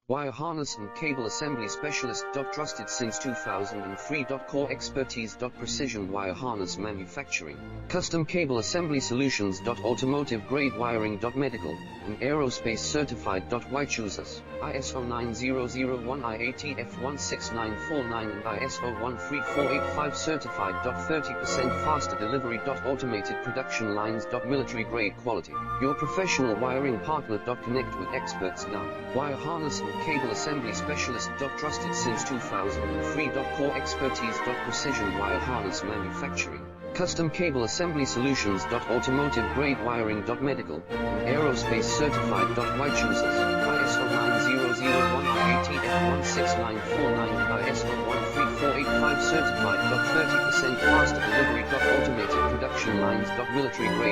Wire harness and cable assembly specialist. Trusted since 2003. Core expertise. Precision wire harness manufacturing. Custom cable assembly solutions. Automotive grade wiring. Medical and aerospace certified. Why choose us? ISO 9001 IATF 16949 and ISO 13485 certified. 30% faster delivery. Automated production lines. Military grade quality. Your professional wiring partner. Connect with experts now. Wire harness and cable assembly specialist. Trusted since 2003. Core expertise. Precision wire harness manufacturing. Custom cable assembly solutions. Automotive grade wiring. Medical and aerospace certified. Why choose us? ISO 9001 IATF 16949 and ISO 13485 certified. 30% faster delivery. Automated production lines. Military grade